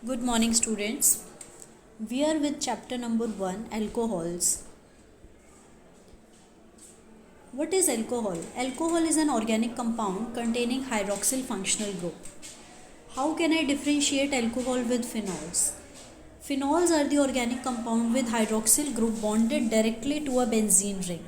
Good morning, students. We are with chapter number 1, alcohols. What is alcohol? Alcohol is an organic compound containing hydroxyl functional group. How can I differentiate alcohol with phenols? Phenols are the organic compound with hydroxyl group bonded directly to a benzene ring.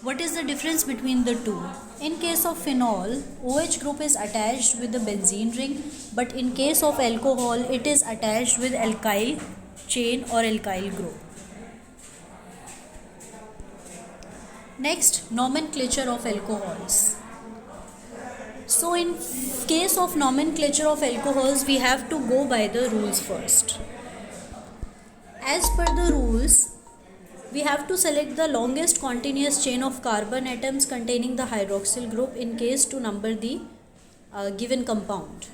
What is the difference between the two? In case of phenol, OH group is attached with the benzene ring, but in case of alcohol, it is attached with alkyl chain or alkyl group. Next, nomenclature of alcohols. So in case of nomenclature of alcohols, we have to go by the rules first. As per the rules, we have to select the longest continuous chain of carbon atoms containing the hydroxyl group in case to number the given compound.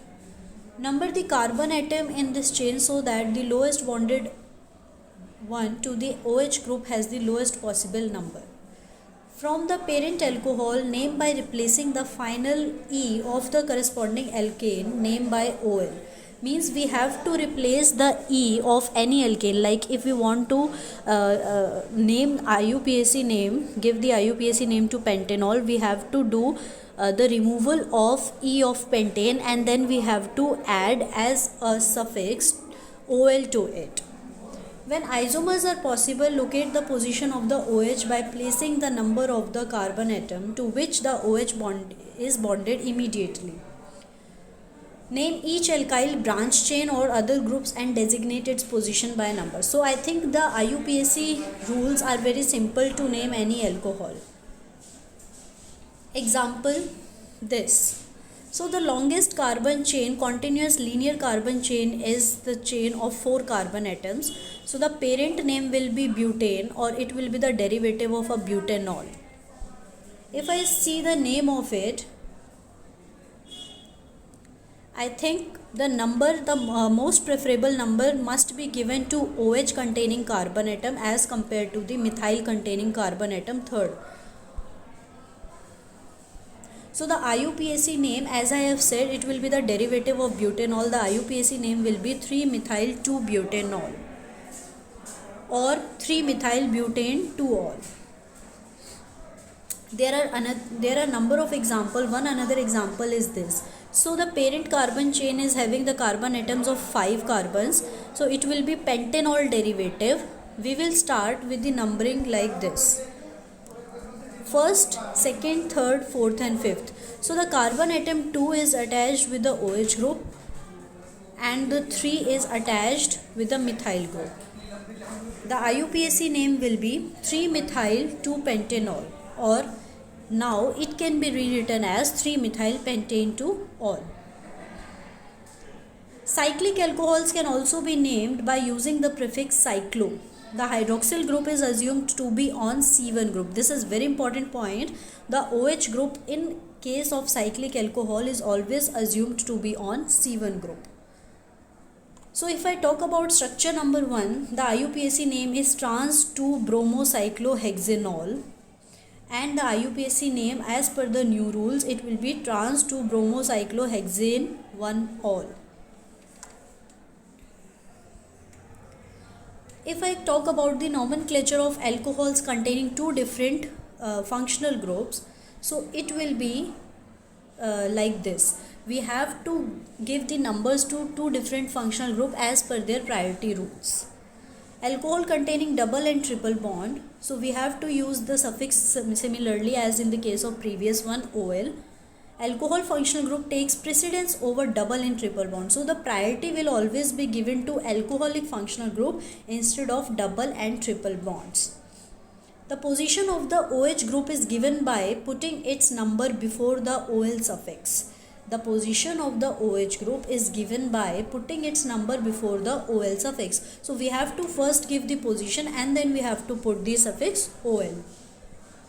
Number the carbon atom in this chain so that the lowest bonded one to the OH group has the lowest possible number. From the parent alcohol, name by replacing the final E of the corresponding alkane, name by OL. Means we have to replace the E of any alkane. Like if we want to name IUPAC name, give the IUPAC name to pentanol, we have to do the removal of E of pentane, and then we have to add as a suffix OL to it. When isomers are possible, locate the position of the OH by placing the number of the carbon atom to which the OH bond is bonded immediately. Name each alkyl branch chain or other groups and designate its position by number. So I think the IUPAC rules are very simple to name any alcohol. Example, this. So the longest carbon chain, continuous linear carbon chain, is the chain of 4 carbon atoms. So the parent name will be butane, or it will be the derivative of a butanol. If I see the name of it, I think the number, the most preferable number must be given to OH containing carbon atom as compared to the methyl containing carbon atom third. So the IUPAC name, as I have said, it will be the derivative of butanol. The IUPAC name will be 3-methyl-2-butanol or 3-methyl-butane-2-ol. There are number of examples. One another example is this. So the parent carbon chain is having the carbon atoms of 5 carbons. So it will be pentanol derivative. We will start with the numbering like this. First, second, third, fourth and fifth. So the carbon atom 2 is attached with the OH group and the 3 is attached with the methyl group. The IUPAC name will be 3-methyl-2-pentanol, or now it can be rewritten as 3-methyl-pentane-2-ol. Cyclic alcohols can also be named by using the prefix cyclo. The hydroxyl group is assumed to be on C1 group. This is very important point. The OH group in case of cyclic alcohol is always assumed to be on C1 group. So if I talk about structure number 1, the IUPAC name is trans-2-bromocyclohexanol, and the IUPAC name as per the new rules, it will be trans-2-bromocyclohexane-1-ol. If I talk about the nomenclature of alcohols containing two different functional groups, so it will be like this. We have to give the numbers to two different functional groups as per their priority rules. Alcohol containing double and triple bond, so we have to use the suffix similarly as in the case of previous one, OL. Alcohol functional group takes precedence over double and triple bond. So the priority will always be given to alcoholic functional group instead of double and triple bonds. The position of the OH group is given by putting its number before the OL suffix. The position of the OH group is given by putting its number before the OL suffix. So we have to first give the position and then we have to put the suffix OL.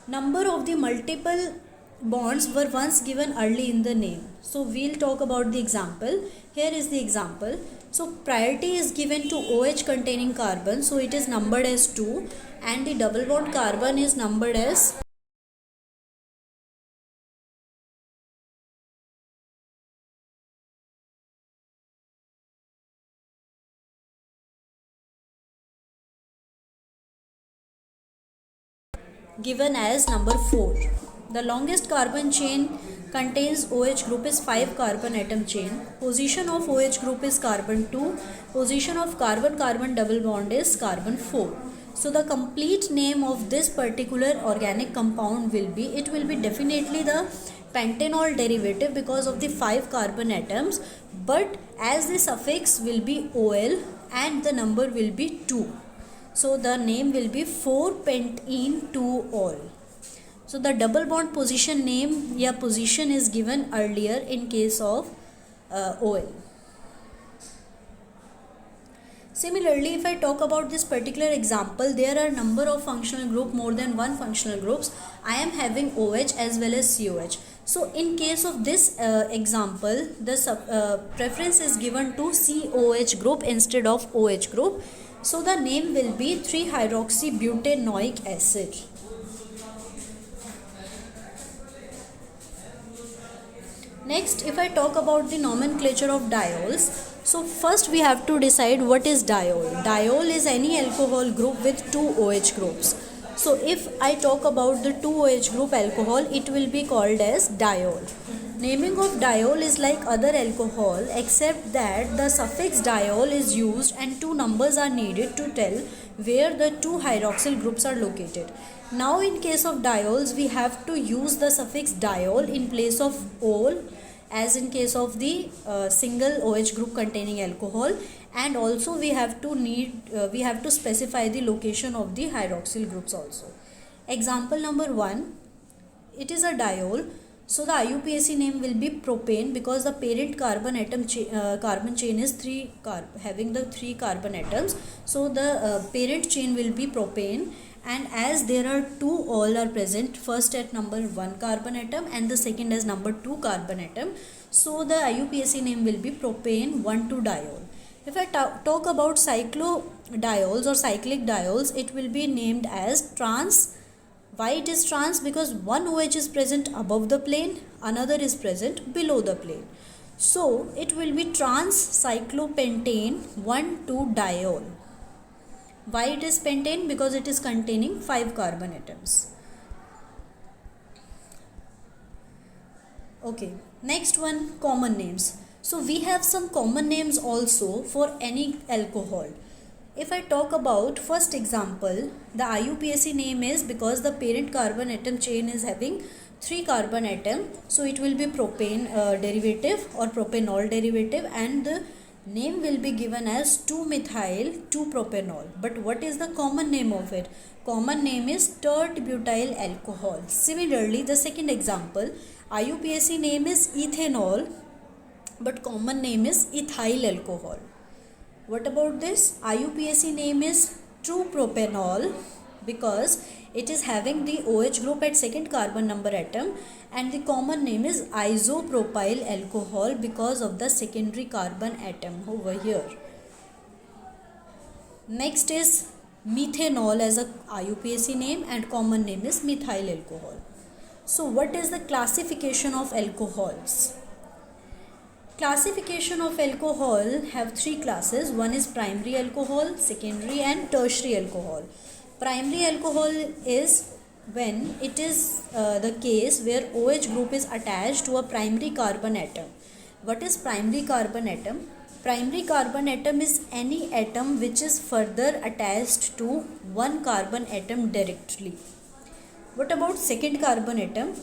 Number of the multiple bonds were once given early in the name. So we'll talk about the example. Here is the example. So priority is given to OH containing carbon, so it is numbered as 2, and the double bond carbon is numbered as given as number 4. The longest carbon chain contains OH group is 5 carbon atom chain. Position of OH group is carbon 2. Position of carbon-carbon double bond is carbon 4. So the complete name of this particular organic compound will be, it will be definitely the pentanol derivative because of the 5 carbon atoms, but as the suffix will be OL and the number will be 2. So the name will be 4-pentene 2-ol. So the double bond position name या position is given earlier in case of OL. Similarly, if I talk about this particular example, there are number of functional group, more than one functional groups. I am having OH as well as COH. So in case of this example, the preference is given to COH group instead of OH group. So the name will be 3-hydroxybutanoic acid. Next, if I talk about the nomenclature of diols, so first we have to decide what is diol. Diol is any alcohol group with 2 OH groups. So if I talk about the 2 OH group alcohol, it will be called as diol. Naming of diol is like other alcohol except that the suffix diol is used and 2 numbers are needed to tell where the 2 hydroxyl groups are located. Now in case of diols, we have to use the suffix diol in place of ol, as in case of the single OH group containing alcohol, and also we have to specify the location of the hydroxyl groups also. Example number 1, it is a diol. So the IUPAC name will be propane because the parent carbon atom carbon chain is having the 3 carbon atoms. So the parent chain will be propane, and as there are 2 ol are present, first at number 1 carbon atom and the second as number 2 carbon atom, so the IUPAC name will be propane 1,2-diol. If I talk about cyclodiols or cyclic diols, it will be named as trans. Why it is trans? Because one OH is present above the plane, another is present below the plane. So it will be trans cyclopentane 1,2-diol. Why it is pentane? Because it is containing 5 carbon atoms. Okay, next one, common names. So we have some common names also for any alcohol. If I talk about first example, the IUPAC name is because the parent carbon atom chain is having 3 carbon atom, so it will be propane derivative or propanol derivative, and the name will be given as 2-methyl-2-propanol. But what is the common name of it? Common name is tert-butyl alcohol. Similarly, the second example, IUPAC name is ethanol, but common name is ethyl alcohol. What about this? IUPAC name is 2-propanol because it is having the OH group at second carbon number atom, and the common name is isopropyl alcohol because of the secondary carbon atom over here. Next is methanol as a IUPAC name and common name is methyl alcohol. So what is the classification of alcohols? Classification of alcohol have 3 classes. One is primary alcohol, secondary and tertiary alcohol. Primary alcohol is when it is the case where OH group is attached to a primary carbon atom. What is primary carbon atom? Primary carbon atom is any atom which is further attached to one carbon atom directly. What about second carbon atom?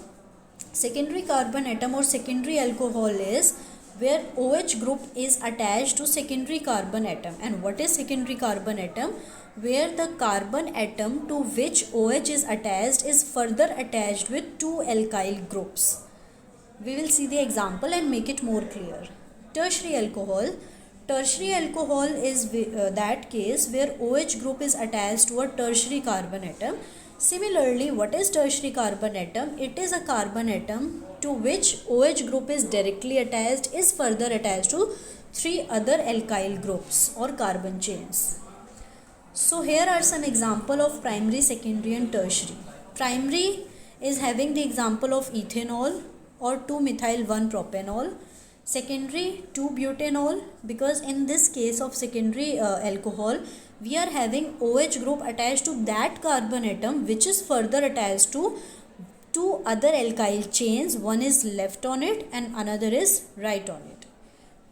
Secondary carbon atom or secondary alcohol is where OH group is attached to secondary carbon atom. And what is secondary carbon atom? Where the carbon atom to which OH is attached is further attached with 2 alkyl groups. We will see the example and make it more clear. Tertiary alcohol. Tertiary alcohol is that case where OH group is attached to a tertiary carbon atom. Similarly, what is tertiary carbon atom? It is a carbon atom to which OH group is directly attached is further attached to 3 other alkyl groups or carbon chains. So here are some example of primary, secondary and tertiary. Primary is having the example of ethanol or 2-methyl-1-propanol. secondary 2-butanol, because in this case of secondary alcohol, we are having OH group attached to that carbon atom which is further attached to two other alkyl chains. One is left on it and another is right on it.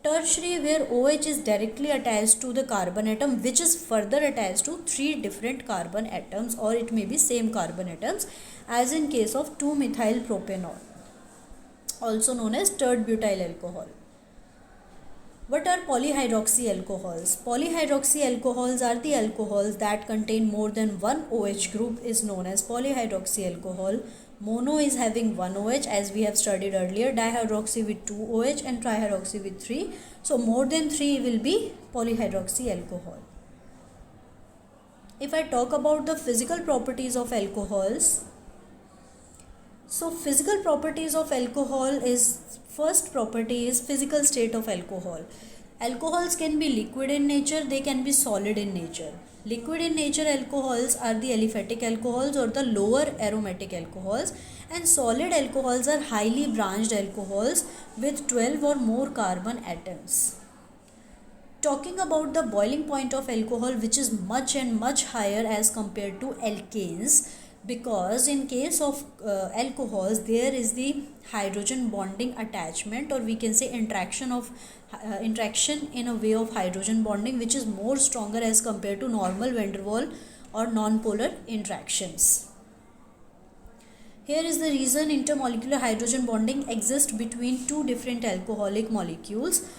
Tertiary, where OH is directly attached to the carbon atom which is further attached to three different carbon atoms, or it may be same carbon atoms, as in case of 2-methyl propanol, also known as tert butyl alcohol. What are polyhydroxy alcohols? Polyhydroxy alcohols are the alcohols that contain more than one OH group is known as polyhydroxy alcohol. Mono is having one OH, as we have studied earlier, dihydroxy with 2 OH and trihydroxy with 3. So more than 3 will be polyhydroxy alcohol. If I talk about the physical properties of alcohols, so physical properties of alcohol is, first property is physical state of alcohol. Alcohols can be liquid in nature, they can be solid in nature. Liquid in nature alcohols are the aliphatic alcohols or the lower aromatic alcohols, and solid alcohols are highly branched alcohols with 12 or more carbon atoms. Talking about the boiling point of alcohol, which is much and much higher as compared to alkanes, because in case of alcohols there is the hydrogen bonding attachment, or we can say interaction in a way of hydrogen bonding, which is more stronger as compared to normal van der Waals or non-polar interactions. Here is the reason intermolecular hydrogen bonding exists between two different alcoholic molecules.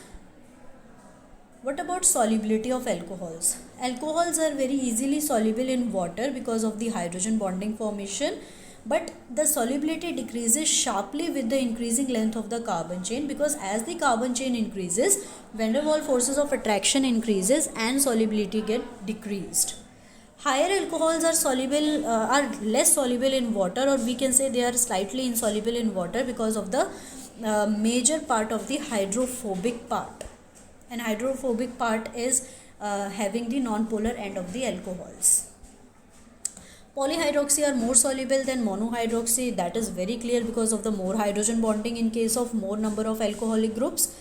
What about solubility of alcohols? Alcohols are very easily soluble in water because of the hydrogen bonding formation, but the solubility decreases sharply with the increasing length of the carbon chain, because as the carbon chain increases, van der Waals forces of attraction increases and solubility get decreased. Higher alcohols are less soluble in water, or we can say they are slightly insoluble in water because of the major part of the hydrophobic part. And hydrophobic part is having the non-polar end of the alcohols. Polyhydroxy are more soluble than monohydroxy. That is very clear because of the more hydrogen bonding in case of more number of alcoholic groups.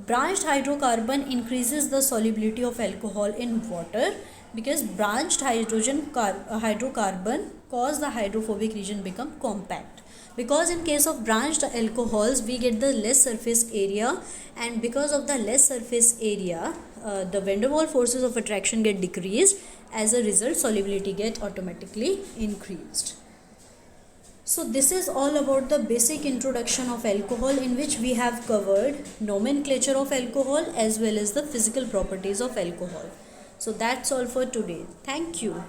Branched hydrocarbon increases the solubility of alcohol in water, because branched hydrocarbon cause the hydrophobic region become compact. Because in case of branched alcohols we get the less surface area, and because of the less surface area the van der Waals forces of attraction get decreased. As a result, solubility get automatically increased. So this is all about the basic introduction of alcohol, in which we have covered nomenclature of alcohol as well as the physical properties of alcohol. So that's all for today. Thank you.